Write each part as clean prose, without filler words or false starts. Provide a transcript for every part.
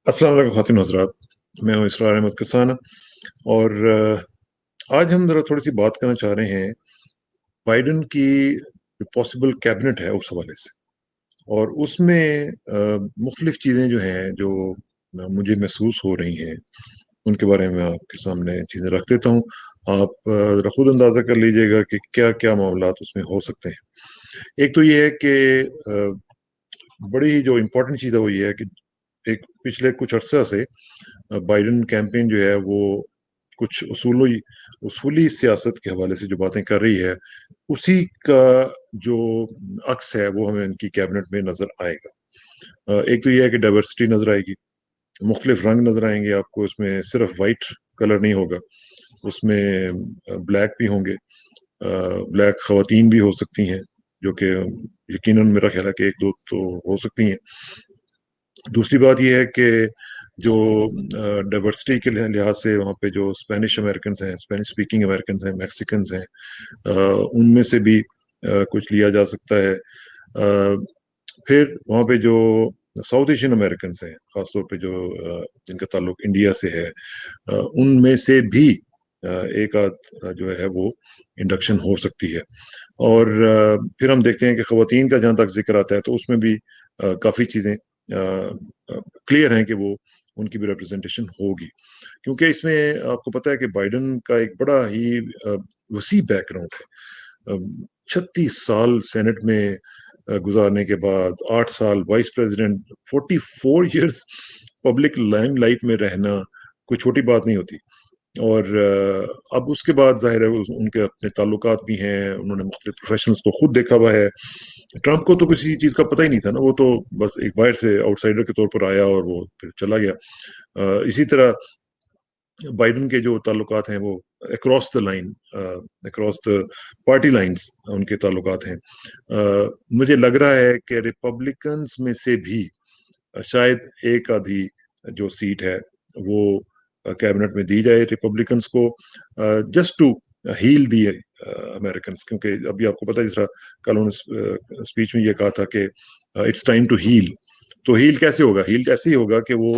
अस्सलाम वालेकुम ख़वातीन हज़रात, मैं हूँ इसरार अहमद कसाना। और आज हम ज़रा थोड़ी सी बात करना चाह रहे हैं बाइडन की जो पॉसिबल कैबिनेट है उस हवाले से। और उसमें मुख्तलिफ चीज़ें जो हैं जो मुझे महसूस हो रही हैं उनके बारे में आपके सामने चीज़ें रख देता हूँ। आप ज़रा खुद अंदाज़ा कर लीजिएगा कि क्या क्या मामलात उसमें हो सकते हैं। एक तो ये है कि बड़ी ही जो इम्पोर्टेंट चीज़ है वो ये है कि एक पिछले कुछ अरसा से बाइडन कैंपेन जो है वो कुछ उसूली उसूली सियासत के हवाले से जो बातें कर रही है, उसी का जो अक्स है वो हमें इनकी कैबिनेट में नज़र आएगा। एक तो ये है कि डाइवर्सिटी नज़र आएगी, मुख्तलिफ रंग नज़र आएंगे आपको, इसमें सिर्फ वाइट कलर नहीं होगा, उसमें ब्लैक भी होंगे, ब्लैक खवातीन भी हो सकती हैं, जो कि यकीनन मेरा ख्याल है कि एक दो तो हो सकती हैं। दूसरी बात ये है कि जो डाइवर्सिटी के लिहाज से वहाँ पे जो स्पेनिश अमेरिकन हैं, स्पेनिश स्पीकिंग अमेरिकन हैं, मैक्सिकन्स हैं, उनमें से भी कुछ लिया जा सकता है। फिर वहाँ पे जो साउथ एशियन अमेरिकन हैं, ख़ासतौर पे जो जिनका ताल्लुक इंडिया से है, उनमें से भी एक आध जो है वो इंडक्शन हो सकती है। और फिर हम देखते हैं कि ख़वातीन का जहाँ तक ज़िक्र आता है तो उसमें भी काफ़ी चीज़ें क्लियर हैं कि वो उनकी भी रिप्रेजेंटेशन होगी। क्योंकि इसमें आपको पता है कि बाइडेन का एक बड़ा ही वसी बैकग्राउंड है। 36 साल सेनेट में गुजारने के बाद 8 साल vice president, 44 years public limelight में रहना कोई छोटी बात नहीं होती। और अब उसके बाद ज़ाहिर है उनके अपने ताल्लुकात भी हैं, उन्होंने मुख्तलिफ प्रोफेशनल्स को खुद देखा हुआ है। ट्रंप को तो किसी चीज़ का पता ही नहीं था ना, वो तो बस एक बाहर से आउटसाइडर के तौर पर आया और वो फिर चला गया। इसी तरह बाइडेन के जो ताल्लुकात हैं वो across the line, across the party lines उनके ताल्लुकात हैं। मुझे लग रहा है कि रिपब्लिकन्स में से भी शायद एक आधी जो सीट है वो कैबिनेट में दी जाए रिपब्लिकन्स को, just to heal the American, क्योंकि अभी आपको पता है जिस तरह कल उन्होंने स्पीच में ये कहा था कि इट्स टाइम टू हील। तो हील कैसे होगा? हील ऐसे ही होगा कि वो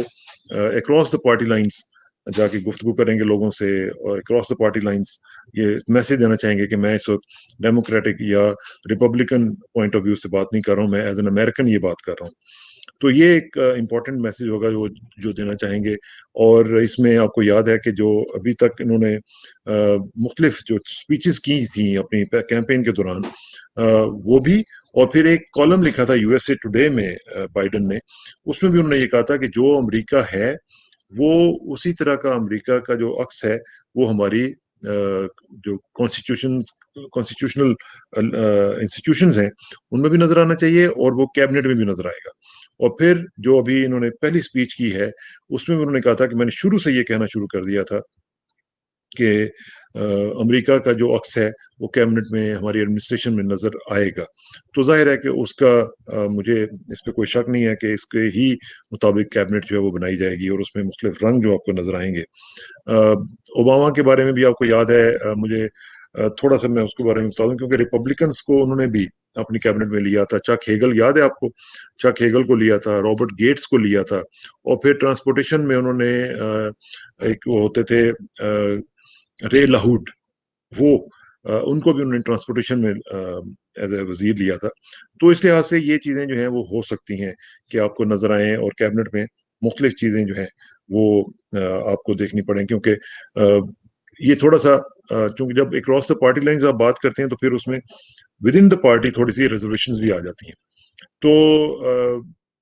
अक्रॉस द पार्टी लाइंस जाके गुफ्तगू करेंगे लोगों से, और अक्रॉस द पार्टी लाइंस ये मैसेज देना चाहेंगे कि मैं इस वक्त डेमोक्रेटिक या रिपब्लिकन पॉइंट ऑफ व्यू से बात नहीं कर रहा हूँ, मैं एज एन अमेरिकन ये बात कर रहा हूँ। तो ये एक इम्पॉर्टेंट मैसेज होगा जो जो देना चाहेंगे। और इसमें आपको याद है कि जो अभी तक इन्होंने मुख्तलिफ जो स्पीचेस की थी अपनी कैंपेन के दौरान, वो भी, और फिर एक कॉलम लिखा था यूएसए टुडे में बाइडेन ने, उसमें भी उन्होंने ये कहा था कि जो अमेरिका है वो उसी तरह का अमेरिका का जो अक्स है वो हमारी जो कॉन्स्टिट्यूशनल इंस्टीट्यूशंस हैं उनमें भी नजर आना चाहिए, और वो कैबिनेट में भी नजर आएगा। और फिर जो अभी इन्होंने पहली स्पीच की है उसमें भी उन्होंने कहा था कि मैंने शुरू से ये कहना शुरू कर दिया था कि अमेरिका का जो अक्स है वो कैबिनेट में हमारी एडमिनिस्ट्रेशन में नजर आएगा। तो जाहिर है कि उसका मुझे इस पे कोई शक नहीं है कि इसके ही मुताबिक कैबिनेट जो है वो बनाई जाएगी, और उसमें मुख्तलिफ रंग जो आपको नजर आएंगे। ओबामा के बारे में भी आपको याद है, मुझे थोड़ा सा मैं उसके बारे में बता दूं, क्योंकि रिपब्लिकन्स को उन्होंने भी अपनी कैबिनेट में लिया था। चक हेगल याद है आपको? चक हेगल को लिया था, रॉबर्ट गेट्स को लिया था, और फिर ट्रांसपोर्टेशन में उन्होंने एक वो होते थे रे लाहूड, वो उनको भी उन्होंने ट्रांसपोर्टेशन में एज ए वजीर लिया था। तो इस लिहाज से ये चीज़ें जो हैं वो हो सकती हैं कि आपको नजर आए, और कैबिनेट में मुख्तलिफ चीज़ें जो हैं वो आपको देखनी पड़ें, क्योंकि ये थोड़ा सा चूंकि जब अक्रॉस द पार्टी लाइंस आप बात करते हैं तो फिर उसमें विद इन द पार्टी थोड़ी सी रेजोल्यूशंस भी आ जाती हैं। तो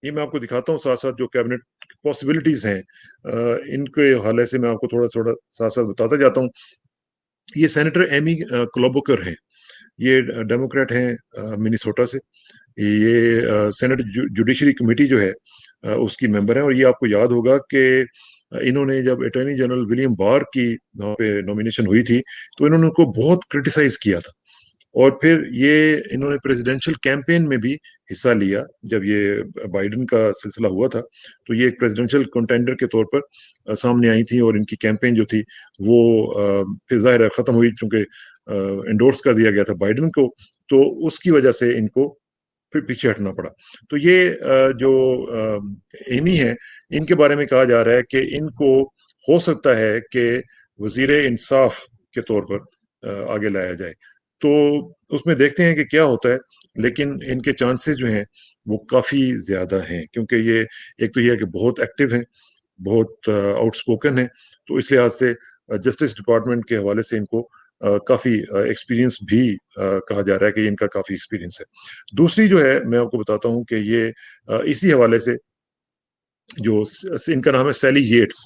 ये मैं आपको दिखाता हूँ साथ साथ जो कैबिनेट पॉसिबिलिटीज हैं, इनके हवाले से मैं आपको थोड़ा थोड़ा साथ साथ बताता जाता हूँ। ये सेनेटर एमी क्लोबकर हैं, ये डेमोक्रेट हैं मिनीसोटा से। ये सेनेट जुडिशरी कमेटी जो है उसकी मेंबर है, और ये आपको याद होगा कि इन्होंने जब अटॉर्नी जनरल विलियम बार की वहाँ पे नॉमिनेशन हुई थी तो इन्होंने उनको बहुत क्रिटिसाइज किया था। और फिर ये इन्होंने प्रेसिडेंशियल कैंपेन में भी हिस्सा लिया। जब ये बाइडेन का सिलसिला हुआ था तो ये एक प्रेसिडेंशियल कंटेंडर के तौर पर सामने आई थी, और इनकी कैंपेन जो थी वो फिर जाहिर है ख़त्म हुई, क्योंकि इंडोर्स कर दिया गया था बाइडेन को। तो उसकी वजह से इनको پھر پیچھے ہٹنا پڑا. تو یہ جو ایمی ہے ان کے بارے میں کہا جا رہا ہے کہ ان کو ہو سکتا ہے کہ وزیر انصاف کے طور پر آگے لایا جائے. تو اس میں دیکھتے ہیں کہ کیا ہوتا ہے, لیکن ان کے چانسز جو ہیں وہ کافی زیادہ ہیں, کیونکہ یہ ایک تو یہ ہے کہ بہت ایکٹیو ہیں, بہت آؤٹ سپوکن ہیں, تو اس لحاظ سے جسٹس ڈپارٹمنٹ کے حوالے سے ان کو کافی ایکسپیرینس بھی کہا جا رہا ہے کہ ان کا کافی ایکسپیرینس ہے. دوسری جو ہے میں آپ کو بتاتا ہوں کہ یہ اسی حوالے سے جو ان کا نام ہے سیلی ییٹس.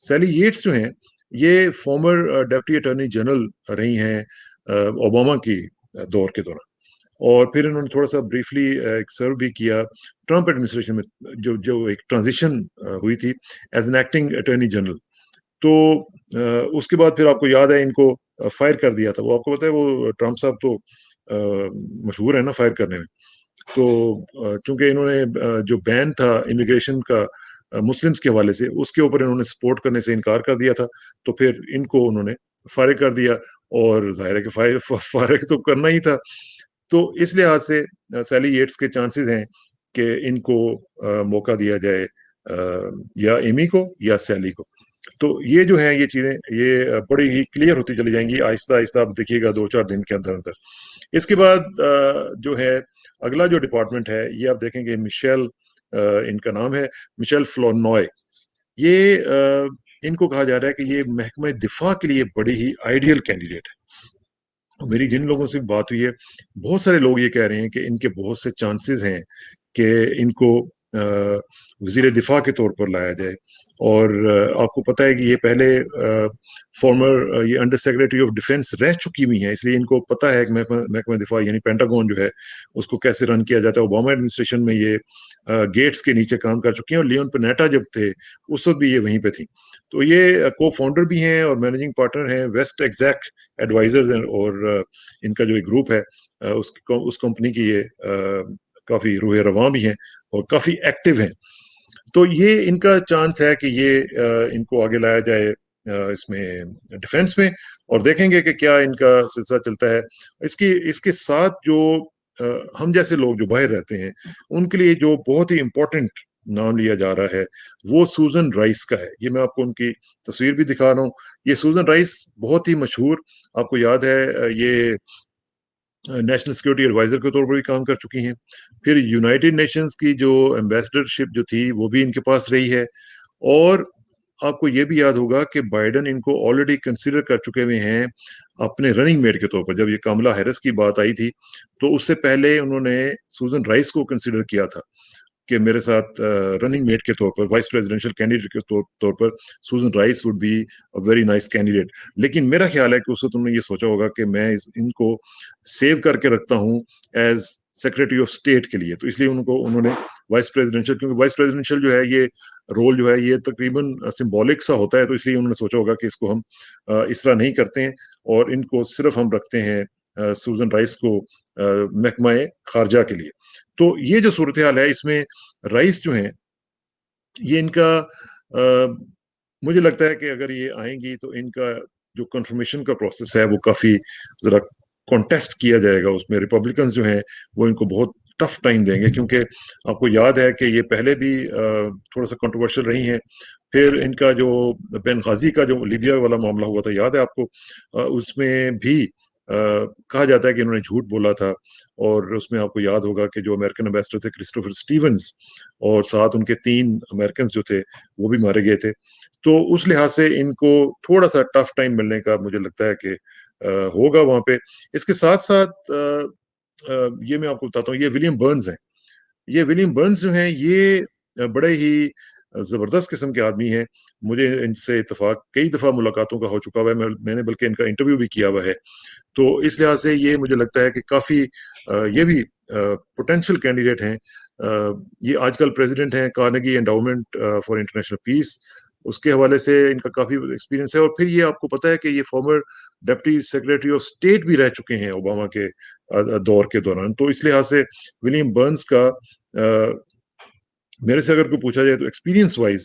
سیلی ییٹس جو ہیں یہ فارمر ڈپٹی اٹارنی جنرل رہی ہیں اوباما کی دور کے دوران, اور پھر انہوں نے تھوڑا سا بریفلی سرو بھی کیا ٹرمپ ایڈمنسٹریشن میں, جو ایک ٹرانزیشن ہوئی تھی as an acting attorney general. تو اس کے بعد پھر آپ کو یاد ہے ان کو فائر کر دیا تھا. وہ آپ کو پتا ہے وہ ٹرمپ صاحب تو مشہور ہے نا فائر کرنے میں. تو چونکہ انہوں نے جو بین تھا امیگریشن کا مسلمس کے حوالے سے, اس کے اوپر انہوں نے سپورٹ کرنے سے انکار کر دیا تھا, تو پھر ان کو انہوں نے فارغ کر دیا, اور ظاہر ہے کہ فارغ تو کرنا ہی تھا. تو اس لحاظ سے سیلی ییٹس کے چانسز ہیں کہ ان کو موقع دیا جائے, یا ایمی کو یا سیلی کو. تو یہ جو ہیں یہ چیزیں یہ بڑی ہی کلیئر ہوتی چلی جائیں گی آہستہ آہستہ, آپ دیکھیے گا 2-4 دن کے اندر اندر. اس کے بعد جو ہے اگلا جو ڈپارٹمنٹ ہے یہ آپ دیکھیں گے مشیل, ان کا نام ہے مشیل فلونوائے. یہ ان کو کہا جا رہا ہے کہ یہ محکمہ دفاع کے لیے بڑی ہی آئیڈیل کینڈیڈیٹ ہے. میری جن لوگوں سے بات ہوئی ہے بہت سارے لوگ یہ کہہ رہے ہیں کہ ان کے بہت سے چانسز ہیں کہ ان کو وزیر دفاع کے طور پر لایا جائے. اور آپ کو پتہ ہے کہ یہ پہلے فارمر یہ انڈر سیکرٹری آف ڈیفینس رہ چکی ہوئی ہیں, اس لیے ان کو پتہ ہے کہ محکمہ دفاع یعنی پینٹاگون جو ہے اس کو کیسے رن کیا جاتا ہے. اوباما ایڈمنسٹریشن میں یہ گیٹس کے نیچے کام کر چکی ہیں, اور لیون پنیٹا جب تھے اس وقت بھی یہ وہیں پہ تھیں. تو یہ کو فاؤنڈر بھی ہیں اور مینیجنگ پارٹنر ہیں ویسٹ ایگزیک ایڈوائزرز ہیں, اور ان کا جو ایک گروپ ہے اس کمپنی کی یہ کافی روح رواں بھی ہیں اور کافی ایکٹیو ہیں. تو یہ ان کا چانس ہے کہ یہ ان کو آگے لایا جائے اس میں ڈیفینس میں, اور دیکھیں گے کہ کیا ان کا سلسلہ چلتا ہے. اس کے ساتھ جو ہم جیسے لوگ جو باہر رہتے ہیں ان کے لیے جو بہت ہی امپورٹنٹ نام لیا جا رہا ہے وہ سوزن رائس کا ہے. یہ میں آپ کو ان کی تصویر بھی دکھا رہا ہوں. یہ سوزن رائس بہت ہی مشہور, آپ کو یاد ہے یہ نیشنل سیکورٹی ایڈوائزر کے طور پر بھی کام کر چکی ہیں. پھر یونائٹڈ نیشنز کی جو ایمبیسڈرشپ جو تھی وہ بھی ان کے پاس رہی ہے. اور آپ کو یہ بھی یاد ہوگا کہ بائیڈن ان کو آلریڈی کنسیڈر کر چکے ہوئے ہیں اپنے رننگ میٹ کے طور پر. جب یہ کاملا ہیرس کی بات آئی تھی تو اس سے پہلے انہوں نے سوزن رائس کو کنسیڈر کیا تھا کہ میرے ساتھ رننگ میٹ کے طور پر وائس پریزیڈنشل کینڈیڈیٹ کے طور پر Susan Rice would be very nice candidate. لیکن میرا خیال ہے کہ اس وقت انہوں نے یہ سوچا ہوگا کہ میں ان کو سیو کر کے رکھتا ہوں ایز سیکرٹری آف اسٹیٹ کے لیے, تو اس لیے انہوں نے وائس پریزیڈنشل, کیونکہ وائس پریزیڈنشل جو ہے یہ رول جو ہے یہ تقریباً سمبولک سا ہوتا ہے, تو اس لیے انہوں نے سوچا ہوگا کہ اس کو ہم اس طرح نہیں کرتے ہیں اور ان کو صرف ہم رکھتے ہیں سوزن رائس کو محکمہ خارجہ کے لیے. تو یہ جو صورتحال ہے اس میں رائس جو ہیں یہ ان کا مجھے لگتا ہے کہ اگر یہ آئیں گی تو ان کا جو کنفرمیشن کا پروسیس ہے وہ کافی ذرا کانٹیسٹ کیا جائے گا. اس میں ریپبلکنز جو ہیں وہ ان کو بہت ٹف ٹائم دیں گے, کیونکہ آپ کو یاد ہے کہ یہ پہلے بھی تھوڑا سا کنٹروورشل رہی ہیں. پھر ان کا جو بین غازی کا جو لیبیا والا معاملہ ہوا تھا یاد ہے آپ کو, اس میں بھی کہا جاتا ہے کہ انہوں نے جھوٹ بولا تھا, اور اس میں آپ کو یاد ہوگا کہ جو امریکن امبیسڈر تھے کرسٹوفر سٹیونز اور ساتھ ان کے 3 امریکنز جو تھے وہ بھی مارے گئے تھے. تو اس لحاظ سے ان کو تھوڑا سا ٹف ٹائم ملنے کا مجھے لگتا ہے کہ ہوگا وہاں پہ. اس کے ساتھ ساتھ یہ میں آپ کو بتاتا ہوں یہ ولیم برنز ہیں. یہ ولیم برنز جو ہیں یہ بڑے ہی زبردست قسم کے آدمی ہیں. مجھے ان سے اتفاق کئی دفعہ ملاقاتوں کا ہو چکا ہوا ہے, میں نے بلکہ ان کا انٹرویو بھی کیا ہوا ہے. تو اس لحاظ سے یہ مجھے لگتا ہے کہ کافی یہ بھی پوٹینشیل کینڈیڈیٹ ہیں. یہ آج کل پریزیڈنٹ ہیں Carnegie Endowment for International Peace, اس کے حوالے سے ان کا کافی ایکسپیرینس ہے. اور پھر یہ آپ کو پتہ ہے کہ یہ former deputy secretary of state بھی رہ چکے ہیں اوباما کے دور کے دوران. تو اس لحاظ سے ولیم برنز کا میرے سے اگر کوئی پوچھا جائے تو ایکسپیرینس وائز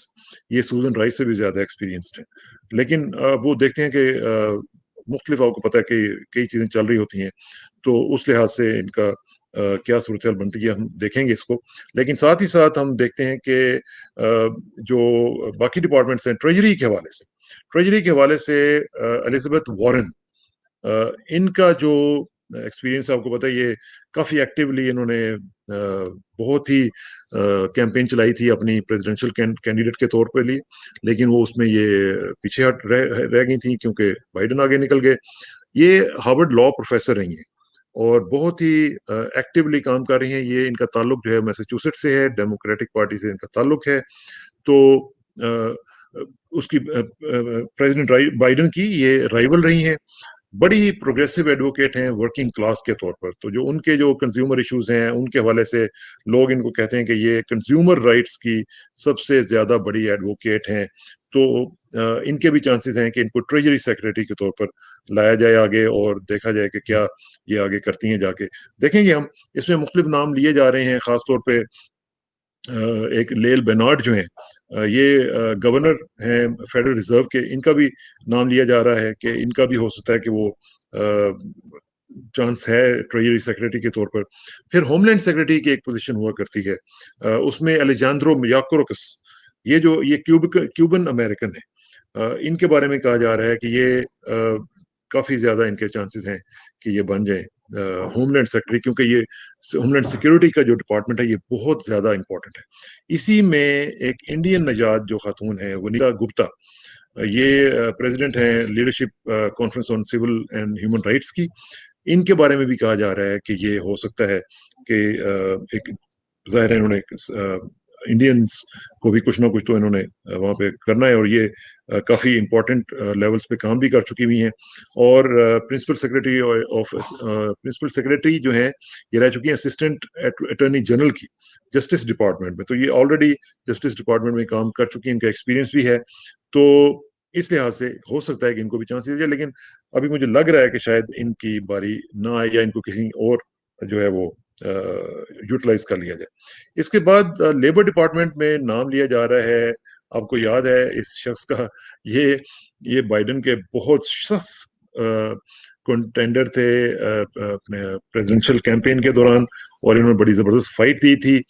یہ سوزن رائس سے بھی زیادہ ایکسپیرینسڈ ہے. لیکن وہ دیکھتے ہیں کہ مختلف آپ کو پتہ ہے کہ کئی چیزیں چل رہی ہوتی ہیں, تو اس لحاظ سے ان کا क्या सूरत बनती है हम देखेंगे इसको। लेकिन साथ ही साथ हम देखते हैं कि जो बाकी डिपार्टमेंट्स हैं ट्रेजरी के हवाले से एलिजाबेथ वारन, इनका जो एक्सपीरियंस आपको पता है, ये काफ़ी एक्टिवली इन्होंने बहुत ही कैंपेन चलाई थी अपनी प्रेसिडेंशियल कैंडिडेट के तौर पे लिए, लेकिन वो उसमें ये पीछे हट रह गई थी क्योंकि बाइडन आगे निकल गए। ये हार्वर्ड लॉ प्रोफेसर रही हैं और बहुत ही एक्टिवली काम कर रही हैं। ये इनका ताल्लुक जो है मैसाचुसेट्स से है, डेमोक्रेटिक पार्टी से इनका ताल्लुक है। तो अ, उसकी प्रेसिडेंट बाइडन की ये राइवल रही हैं। बड़ी ही प्रोग्रेसिव एडवोकेट हैं वर्किंग क्लास के तौर पर। तो जो उनके जो कंज्यूमर इश्यूज हैं उनके हवाले से लोग इनको कहते हैं कि ये कंज्यूमर राइट्स की सबसे ज्यादा बड़ी एडवोकेट हैं। तो इनके भी चांसेस हैं कि इनको ट्रेजरी सेक्रेटरी के तौर पर लाया जाए आगे, और देखा जाए कि क्या ये आगे करती हैं जाके। देखेंगे हम, इसमें मुख्तलिफ नाम लिए जा रहे हैं, खासतौर पे एक लेल बेनार्ड जो हैं, ये गवर्नर हैं फेडरल रिजर्व के, इनका भी नाम लिया जा रहा है कि इनका भी हो सकता है कि वो चांस है ट्रेजरी सेक्रेटरी के तौर पर। फिर होमलैंड सेक्रेटरी की एक पोजीशन हुआ करती है, उसमें अलेजांद्रो याकोरकस, ये क्यूबन अमेरिकन है। इनके बारे में कहा जा रहा है कि ये काफी ज्यादा इनके चांसेस हैं कि ये बन जाए होमलैंड सेक्रेटरी, क्योंकि ये होमलैंड सिक्योरिटी का जो डिपार्टमेंट है ये बहुत ज्यादा इंपॉर्टेंट है। इसी में एक इंडियन नजाद जो खातून है वनीता गुप्ता, ये प्रेसिडेंट हैं leadership conference on civil and human rights की। इनके बारे में भी कहा जा रहा है कि ये हो सकता है कि एक ज़ाहिर है इन्होंने इंडियंस को भी कुछ ना कुछ तो इन्होंने वहाँ पे करना है, और ये काफ़ी इम्पोर्टेंट लेवल्स पे काम भी कर चुकी हुई हैं। और प्रिंसिपल सेक्रेटरी जो हैं ये रह चुकी हैं असिस्टेंट अटॉर्नी जनरल की जस्टिस डिपार्टमेंट में। तो ये ऑलरेडी जस्टिस डिपार्टमेंट में काम कर चुकी हैं, इनका एक्सपीरियंस भी है। तो इस लिहाज से हो सकता है कि इनको भी चांसेस है, लेकिन अभी मुझे लग रहा है कि शायद इनकी बारी ना आए या इनको कहीं और जो है वो यूटिलाइज कर लिया जाए। इसके बाद लेबर डिपार्टमेंट में नाम लिया जा रहा है, आपको याद है इस शख्स का, ये ये बाइडेन के बहुत सख्त कंटेंडर थे अपने प्रेसिडेंशियल कैंपेन के दौरान, और इन्होंने बड़ी जबरदस्त फाइट दी थी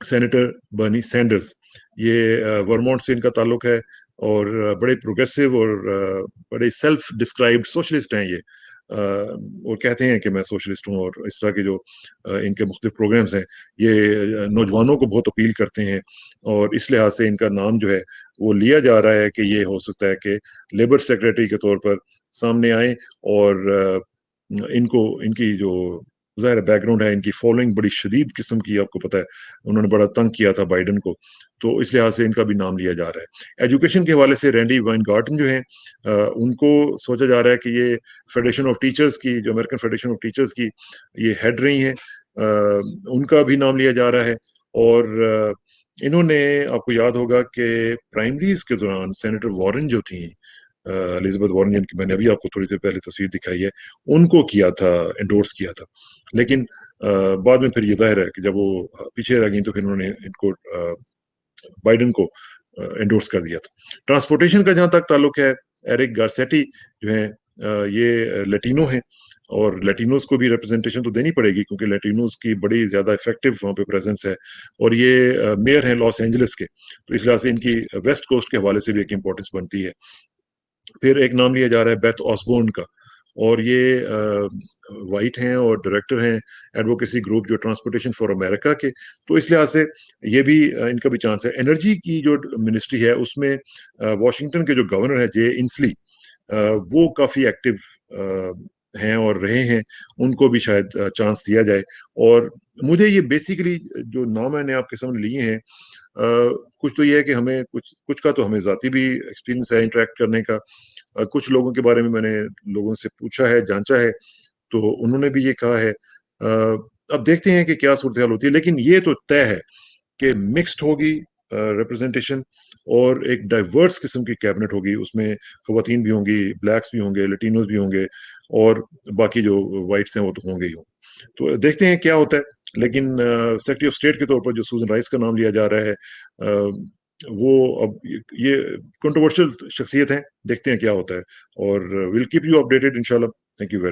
सेनेटर बर्नी सैंडर्स। ये वर्मोंट से इनका ताल्लुक है, और बड़े प्रोग्रेसिव और बड़े सेल्फ डिस्क्राइब्ड सोशलिस्ट हैं ये, और कहते हैं कि मैं सोशलिस्ट हूँ, और इस तरह के जो इनके मुख्तलिफ प्रोग्राम्स हैं ये नौजवानों को बहुत अपील करते हैं। और इस लिहाज से इनका नाम जो है वो लिया जा रहा है कि ये हो सकता है कि लेबर सेक्रेटरी के तौर पर सामने आए। और इनको इनकी जो ज़ाहिर बैकग्राउंड है, इनकी फॉलोइंग बड़ी शदीद किस्म की, आपको पता है उन्होंने बड़ा तंग किया था बाइडन को, तो इस लिहाज से इनका भी नाम लिया जा रहा है। एजुकेशन के हवाले से रैंडी वाइनगार्टन जो है, उनको सोचा जा रहा है कि ये फेडरेशन ऑफ टीचर्स की, जो अमेरिकन फेडरेशन ऑफ टीचर्स की ये हेड रही हैं, उनका भी नाम लिया जा रहा है। और इन्होंने, आपको याद होगा कि प्राइमरीज के दौरान सेनेटर वॉरेन जो थी, एलिजाबेथ वार्न, जिनकी मैंने अभी आपको थोड़ी देर पहले तस्वीर दिखाई है, उनको किया था, एंडोर्स किया था। लेकिन बाद में फिर ये जाहिर है कि जब वो पीछे रह गई तो फिर उन्होंने इनको बाइडन को एंडोर्स कर दिया था। ट्रांसपोर्टेशन का जहां तक ताल्लुक है, एरिक गारसेटी जो है ये लेटिनो है, और लेटिनोज को भी रिप्रेजेंटेशन तो देनी पड़ेगी क्योंकि लेटिनोज की बड़ी ज्यादा इफेक्टिव वहाँ पे प्रेजेंस है। और ये मेयर हैं लॉस एंजलिस के, तो इस लिहाज से इनकी वेस्ट कोस्ट के हवाले से भी एक इंपॉर्टेंस बनती है। फिर एक नाम लिया जा रहा है बेथ ऑसबोर्न का, और ये वाइट हैं और डायरेक्टर हैं एडवोकेसी ग्रुप जो ट्रांसपोर्टेशन फॉर अमेरिका के। तो इस लिहाज से ये भी इनका भी चांस है। एनर्जी की जो मिनिस्ट्री है उसमें वॉशिंगटन के जो गवर्नर है जे इंसली, वो काफी एक्टिव हैं और रहे हैं, उनको भी शायद चांस दिया जाए। और मुझे ये बेसिकली जो नाम मैंने आपके सामने लिए हैं, कुछ तो ये है कि हमें कुछ कुछ का तो हमें जाती भी एक्सपीरियंस है इंटरेक्ट करने का। कुछ लोगों के बारे में मैंने लोगों से पूछा है, जांचा है, तो उन्होंने भी ये कहा है। अब देखते हैं कि क्या सूरत हाल होती है, लेकिन ये तो तय है कि मिक्स्ड होगी रिप्रेजेंटेशन, और एक डाइवर्स किस्म की कैबिनेट होगी। उसमें खवातीन भी होंगी, ब्लैक्स भी होंगे, लटीनोज भी होंगे, और बाकी जो वाइट्स हैं वो तो होंगे ही होंगे। तो देखते हैं क्या होता है। लेकिन सेक्रेटरी ऑफ स्टेट के तौर पर जो सूजन राइस का नाम लिया जा रहा है, वो अब ये कंट्रोवर्शियल शख्सियत है, देखते हैं क्या होता है, और विल कीप यू अपडेटेड इंशाल्लाह। Thank you very